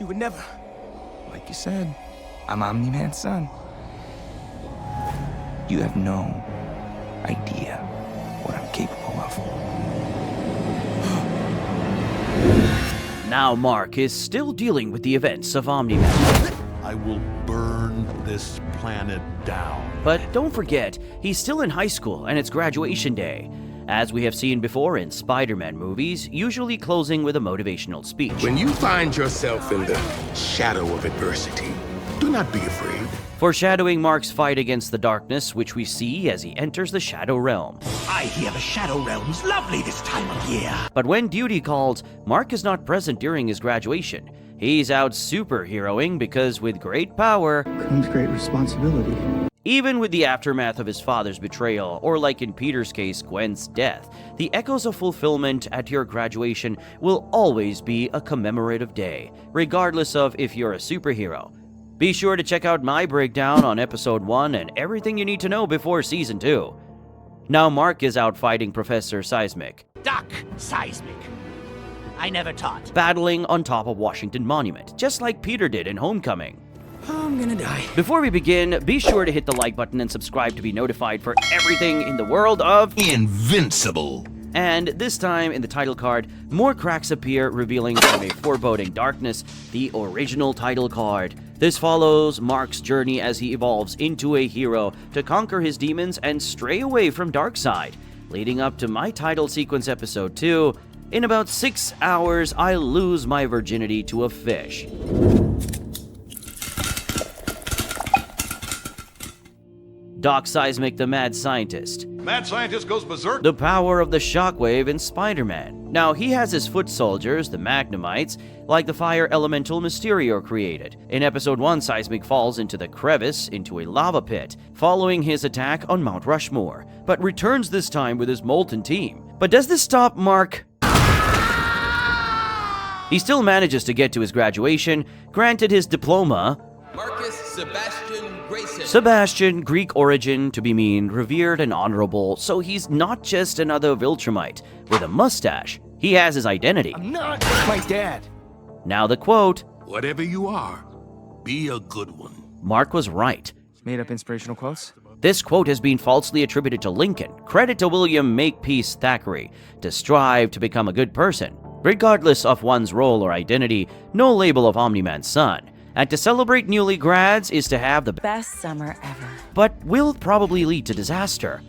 You would never. Like you said, I'm Omni-Man's son. You have no idea what I'm capable of. Now Mark is still dealing with the events of Omni-Man. I will burn this planet down. But don't forget, he's still in high school and it's graduation day. As we have seen before in Spider-Man movies, usually closing with a motivational speech. When you find yourself in the shadow of adversity, do not be afraid. Foreshadowing Mark's fight against the darkness, which we see as he enters the Shadow Realm. I hear the Shadow Realm's lovely this time of year. But when duty calls, Mark is not present during his graduation. He's out superheroing because with great power comes great responsibility. Even with the aftermath of his father's betrayal, or like in Peter's case, Gwen's death, the echoes of fulfillment at your graduation will always be a commemorative day, regardless of if you're a superhero. Be sure to check out my breakdown on episode 1 and everything you need to know before season 2. Now Mark is out fighting Professor Seismic. Doc Seismic. I never taught. Battling on top of Washington Monument, just like Peter did in Homecoming. I'm gonna die. Before we begin, be sure to hit the like button and subscribe to be notified for everything in the world of Invincible. And this time in the title card, more cracks appear, revealing from a foreboding darkness the original title card. This follows Mark's journey as he evolves into a hero to conquer his demons and stray away from Darkseid, leading up to my title sequence episode 2. In about 6 hours, I lose my virginity to a fish. Doc Seismic, the mad scientist. Mad scientist goes berserk. The power of the shockwave in Spider-Man. Now, he has his foot soldiers, the Magnemites, like the fire elemental Mysterio created. In episode 1, Seismic falls into the crevice, into a lava pit, following his attack on Mount Rushmore, but returns this time with his molten team. But does this stop Mark? He still manages to get to his graduation, granted his diploma. Marcus Sebastian Grayson. Sebastian, Greek origin to be mean, revered and honorable, so he's not just another Viltrumite with a mustache. He has his identity. I'm not just my dad. Now the quote, Whatever you are, be a good one. Mark was right. Made up inspirational quotes? This quote has been falsely attributed to Lincoln. Credit to William Makepeace Thackeray, to strive to become a good person, regardless of one's role or identity, no label of Omni-Man's son. And to celebrate newly grads is to have the best summer ever. But will probably lead to disaster.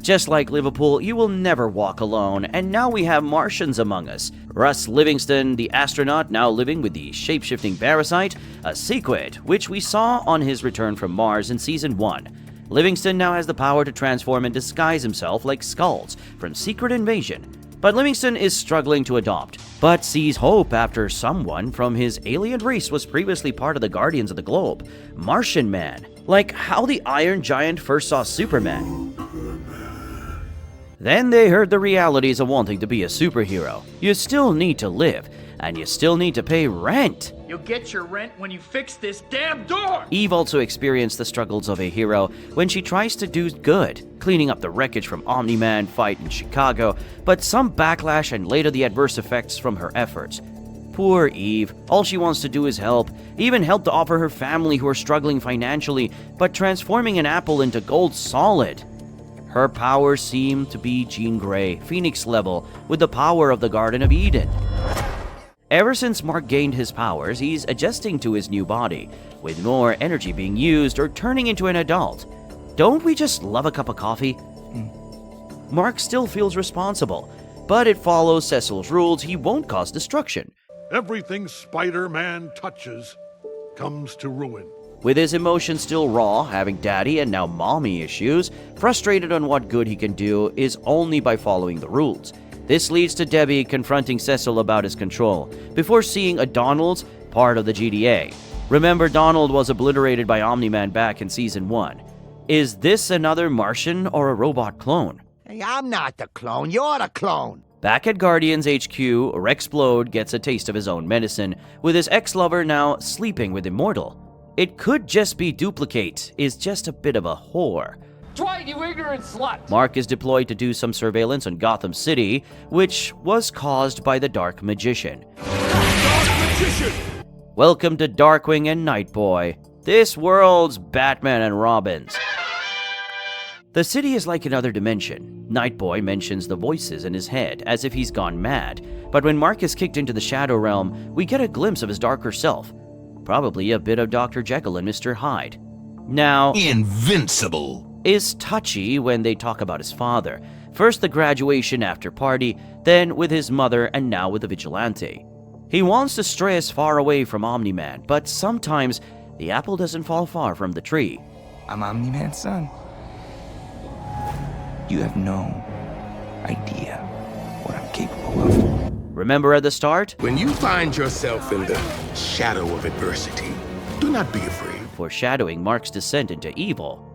Just like Liverpool, you will never walk alone, and now we have Martians among us. Russ Livingston, the astronaut now living with the shape-shifting parasite, a sequid, which we saw on his return from Mars in Season 1. Livingston now has the power to transform and disguise himself like Skulls from Secret Invasion. But Livingston is struggling to adopt, but sees hope after someone from his alien race was previously part of the Guardians of the Globe, Martian Man, like how the Iron Giant first saw Superman. Then they heard the realities of wanting to be a superhero. You still need to live, and you still need to pay rent. You'll get your rent when you fix this damn door! Eve also experienced the struggles of a hero when she tries to do good, cleaning up the wreckage from Omni-Man fight in Chicago, but some backlash and later the adverse effects from her efforts. Poor Eve, all she wants to do is help, even help to offer her family who are struggling financially, but transforming an apple into gold solid. Her powers seem to be Jean Grey, Phoenix level, with the power of the Garden of Eden. Ever since Mark gained his powers, he's adjusting to his new body, with more energy being used or turning into an adult. Don't we just love a cup of coffee? Mark still feels responsible, but it follows Cecil's rules he won't cause destruction. Everything Spider-Man touches comes to ruin. With his emotions still raw, having daddy and now mommy issues, frustrated on what good he can do is only by following the rules. This leads to Debbie confronting Cecil about his control, before seeing a Donald's part of the GDA. Remember, Donald was obliterated by Omni-Man back in Season 1. Is this another Martian or a robot clone? Hey, I'm not the clone, you're the clone. Back at Guardians HQ, Rexplode gets a taste of his own medicine, with his ex-lover now sleeping with Immortal. It could just be Duplicate, is just a bit of a whore. Dwight, you ignorant slut! Mark is deployed to do some surveillance on Gotham City, which was caused by the Dark Magician. Dark Magician! Welcome to Darkwing and Nightboy, this world's Batman and Robins. The city is like another dimension. Nightboy mentions the voices in his head as if he's gone mad, but when Mark is kicked into the Shadow Realm, we get a glimpse of his darker self. Probably a bit of Dr. Jekyll and Mr. Hyde. Now, Invincible is touchy when they talk about his father. First the graduation after party, then with his mother, and now with the vigilante. He wants to stray as far away from Omni-Man, but sometimes the apple doesn't fall far from the tree. I'm Omni-Man's son. You have no idea what I'm capable of. Remember at the start? when you find yourself in the shadow of adversity, do not be afraid. Foreshadowing Mark's descent into evil.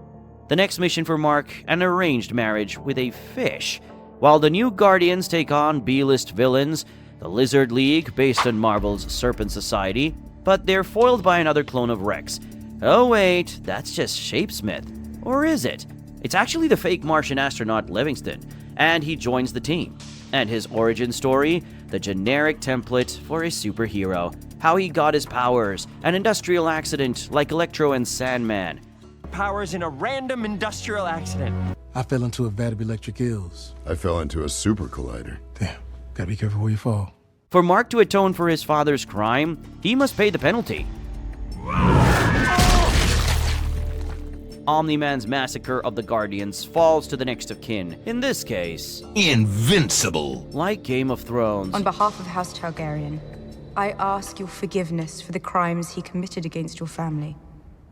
The next mission for Mark, an arranged marriage with a fish. While the new Guardians take on B-list villains, the Lizard League, based on Marvel's Serpent Society, but they're foiled by another clone of Rex. Oh wait, that's just Shapesmith. Or is it? It's actually the fake Martian astronaut Livingston, and he joins the team. And his origin story, the generic template for a superhero. How he got his powers, an industrial accident like Electro and Sandman. Powers in a random industrial accident. I fell into a vat of electric eels. I fell into a super collider. Damn, gotta be careful where you fall. For Mark to atone for his father's crime, he must pay the penalty. Omni-Man's massacre of the Guardians falls to the next of kin, in this case, Invincible. like Game of Thrones. On behalf of House Targaryen, I ask your forgiveness for the crimes he committed against your family.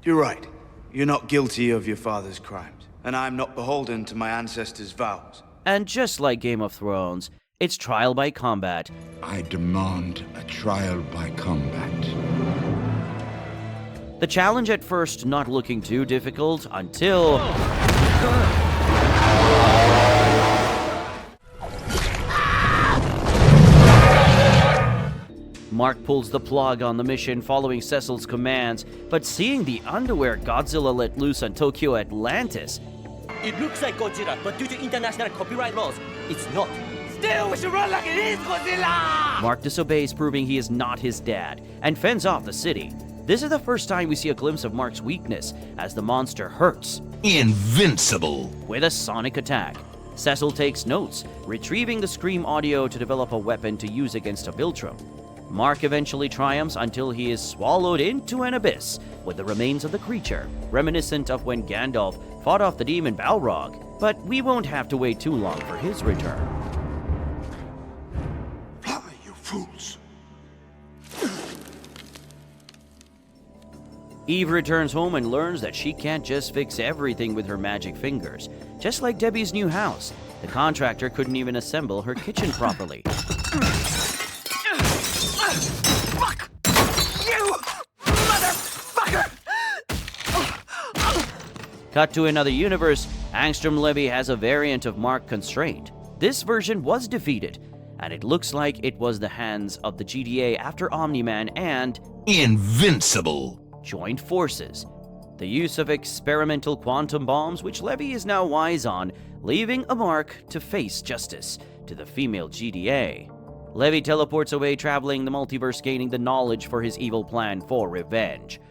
You're right. You're not guilty of your father's crimes, and I'm not beholden to my ancestors' vows. And just like Game of Thrones, it's trial by combat. I demand a trial by combat. The challenge at first not looking too difficult until... Mark pulls the plug on the mission following Cecil's commands, but seeing the underwear Godzilla let loose on Tokyo Atlantis... It looks like Godzilla, but due to international copyright laws, it's not. Still, we should run like it is Godzilla! Mark disobeys, proving he is not his dad, and fends off the city. This is the first time we see a glimpse of Mark's weakness, as the monster hurts. Invincible. With a sonic attack. Cecil takes notes, retrieving the scream audio to develop a weapon to use against a Viltrum. Mark eventually triumphs until he is swallowed into an abyss with the remains of the creature, reminiscent of when Gandalf fought off the demon Balrog. But we won't have to wait too long for his return. Fly, you fools. Eve returns home and learns that she can't just fix everything with her magic fingers. Just like Debbie's new house, the contractor couldn't even assemble her kitchen properly. Fuck! You motherfucker! Cut to another universe, Angstrom Levy has a variant of Mark constrained. This version was defeated, and it looks like it was the hands of the GDA after Omni-Man and... Invincible. joined forces. The use of experimental quantum bombs, which Levy is now wise on, leaving a Mark to face justice to the female GDA. Levy teleports away, traveling the multiverse, gaining the knowledge for his evil plan for revenge.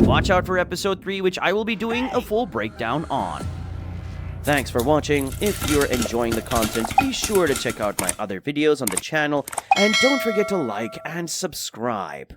Watch out for episode 3, which I will be doing a full breakdown on. Thanks for watching. If you're enjoying the content, be sure to check out my other videos on the channel, and don't forget to like and subscribe.